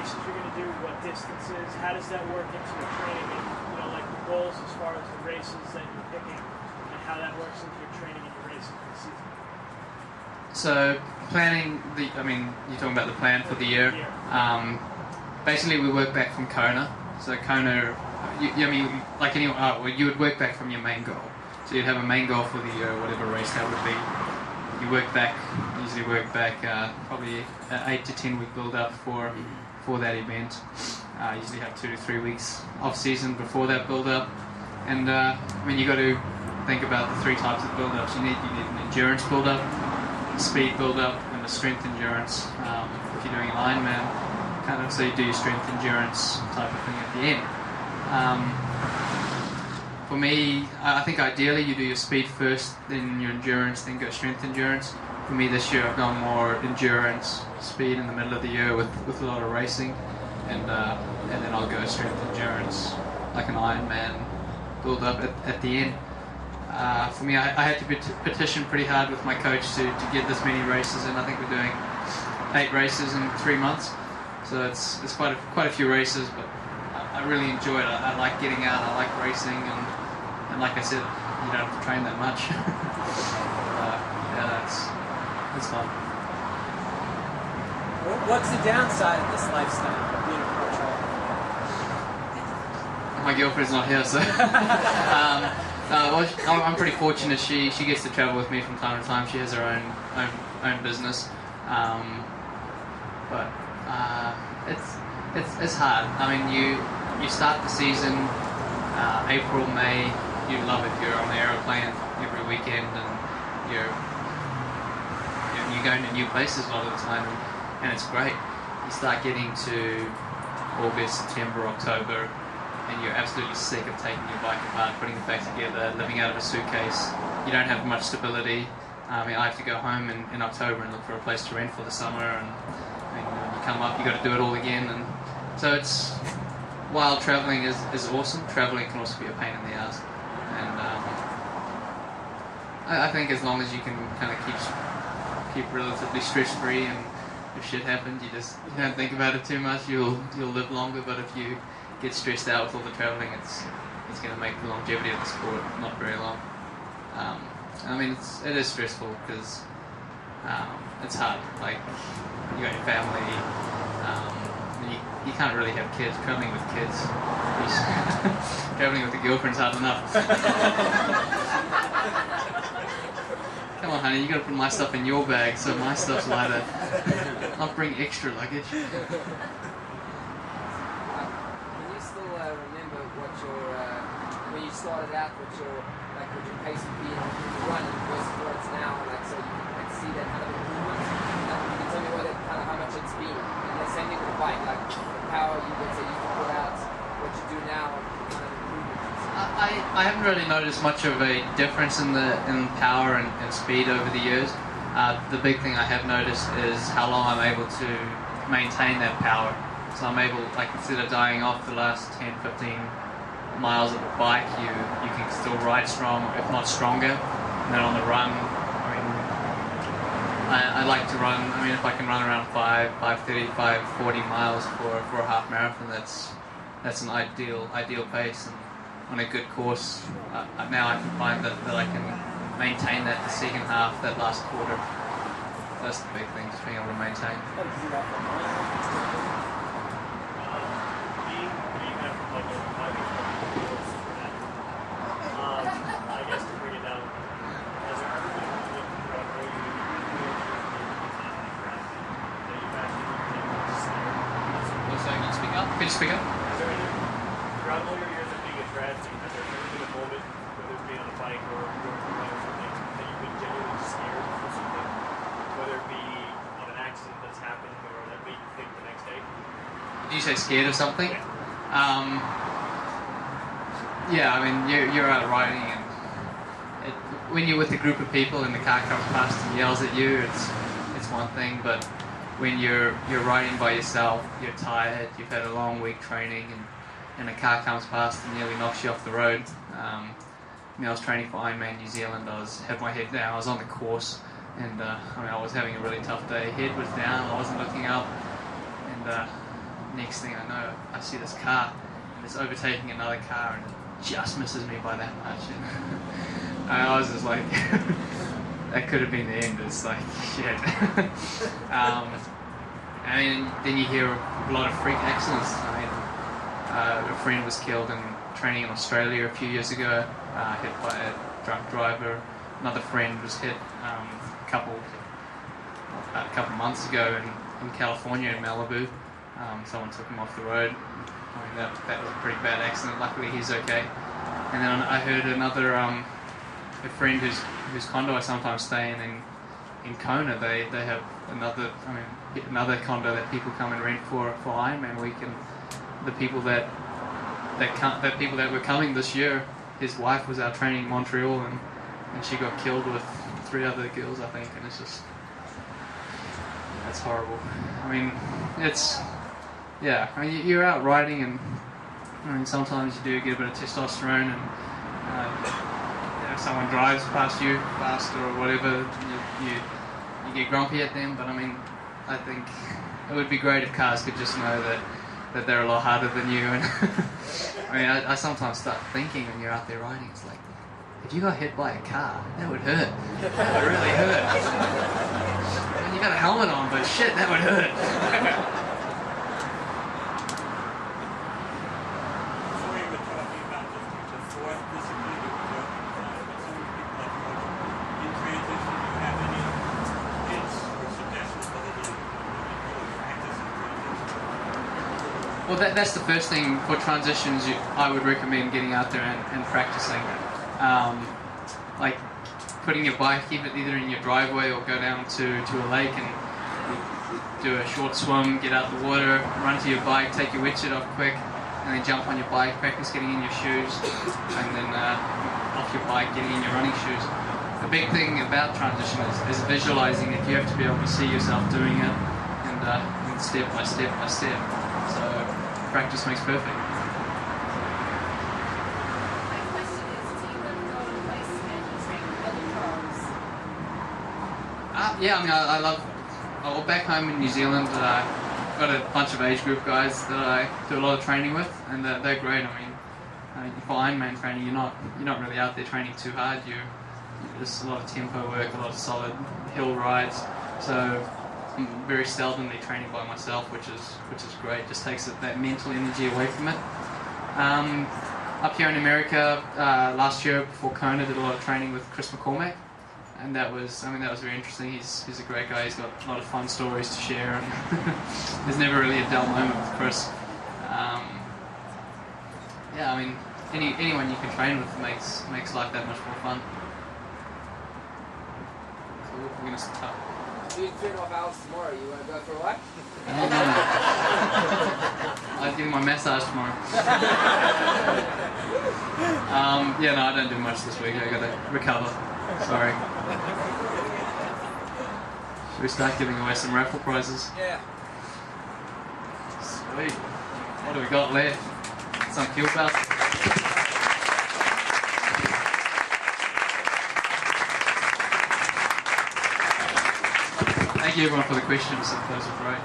races you're going to do, what distances, how does that work into your training, and like the goals as far as the races that you're picking, and how that works into your training and your racing for the season? So planning you're talking about the plan for the year. Basically, we work back from Kona. So Kona, you would work back from your main goal. So you'd have a main goal for the year, whatever race that would be. You usually work back probably an 8 to 10 week build up for that event. Usually have 2 to 3 weeks off season before that build up. And you got to think about the 3 types of build ups. You need an endurance build up, a speed build up, and a strength endurance. If you're doing Ironman, so you do your strength endurance type of thing at the end. For me, I think ideally you do your speed first, then your endurance, then go strength endurance. For me this year I've gone more endurance, speed in the middle of the year with a lot of racing, and then I'll go strength endurance, like an Ironman build up at the end. For me, I had to petition pretty hard with my coach to get this many races, and I think we're doing 8 races in 3 months. So it's quite a few races, but I really enjoy it. I like getting out, I like racing, and like I said, you don't have to train that much. It's fun. What's the downside of this lifestyle, being a pro triathlete? My girlfriend's not here, so I'm pretty fortunate. She gets to travel with me from time to time. She has her own business, but it's hard. You start the season April, May. You love it. You're on the aeroplane every weekend, and you're going to new places a lot of the time, and it's great. You start getting to August, September, October, and you're absolutely sick of taking your bike apart, putting it back together, living out of a suitcase. You don't have much stability. I have to go home in October and look for a place to rent for the summer, and when you come up, you got to do it all again. And so while traveling is awesome, traveling can also be a pain in the ass. And I think as long as you can kind of keep relatively stress-free, and if shit happens, you don't think about it too much, you'll live longer. But if you get stressed out with all the traveling, it's going to make the longevity of the sport not very long. It is stressful because it's hard. Like, you got your family, you can't really have kids. Traveling with kids, traveling with a girlfriend's hard enough. Come on, honey, you got to put my stuff in your bag so my stuff's lighter. I'll bring extra luggage. Can you still remember when you started out, what your pace would be in running versus what it's now, so you can see that kind of improvement? Can you tell me how much it's been? And the same thing with the bike, the power you used to put out, what you do now, kind of improvement. I haven't really noticed much of a difference in power and speed over the years. The big thing I have noticed is how long I'm able to maintain that power. So I'm able, instead of dying off the last 10, 15 miles of the bike, you can still ride strong, if not stronger. And then on the run, I like to run. If I can run around 5:30, 5:40 miles for a half marathon, that's an ideal pace. And on a good course, now I can find that I can maintain that the second half, that last quarter. That's the big thing, just being able to maintain. I guess to bring it down, as a Can you speak up? Throughout all your years of being a triathlete, has there ever been a moment, whether it's being on a bike or going to run or something, that you've been genuinely scared for something? Whether it be on an accident that's happened or that made you think the next day? Did you say scared of something? Yeah. You're out riding, and when you're with a group of people and the car comes past and yells at you, it's one thing. But when you're riding by yourself, you're tired, you've had a long week training, and a car comes past and nearly knocks you off the road. I was training for Ironman New Zealand. I had my head down. I was on the course, and I was having a really tough day. Head was down. I wasn't looking up, and next thing I know, I see this car, and it's overtaking another car, and it just misses me by that much. And I was just like, that could have been the end. It's like, shit. And then you hear a lot of freak accidents. I mean, a friend was killed in training in Australia a few years ago, hit by a drunk driver. Another friend was hit a couple months ago in California, in Malibu. Someone took him off the road. I mean, that was a pretty bad accident. Luckily, he's okay. And then I heard another, a friend whose condo I sometimes stay in Kona. They have another condo that people come and rent for Ironman week. And the people that were coming this year, his wife was out training in Montreal, and she got killed with 3 other girls, I think. And it's just, that's horrible. I mean, I mean, you're out riding, and I mean, sometimes you do get a bit of testosterone, and if someone drives past you fast or whatever, you get grumpy at them. But I mean, I think it would be great if cars could just know that they're a lot harder than you. And I mean, I sometimes start thinking when you're out there riding, it's like, if you got hit by a car, that would hurt. That would really hurt. I mean, you got a helmet on, but shit, that would hurt. Well, that's the first thing for transitions. I would recommend getting out there and practicing. Like putting your bike either in your driveway or go down to a lake and do a short swim, get out the water, run to your bike, take your wetsuit off quick, and then jump on your bike, practice getting in your shoes, and then off your bike, getting in your running shoes. The big thing about transition is visualizing it. You have to be able to see yourself doing it, and step by step by step. So practice makes perfect. My question is, do you ever go to a place and you train with other pros? Yeah, I mean, I love. Well, back home in New Zealand, I've got a bunch of age group guys that I do a lot of training with, and they're great. I mean, for Ironman training, you're not really out there training too hard. There's a lot of tempo work, a lot of solid hill rides. So I'm very seldomly training by myself, which is great. Just takes that mental energy away from it. Up here in America, last year before Kona, did a lot of training with Chris McCormack, and that was very interesting. He's a great guy. He's got a lot of fun stories to share, and there's never really a dull moment with Chris. Yeah, I mean, anyone you can train with makes life that much more fun. Cool. We're gonna start. You train off hours tomorrow. You want to go for a walk? I'll do my massage tomorrow. Yeah, no, I don't do much this week. I got to recover. Sorry. Should we start giving away some raffle prizes? Yeah. Sweet. What do we got left? Some kill belts. Thank you everyone for the questions. Those are great.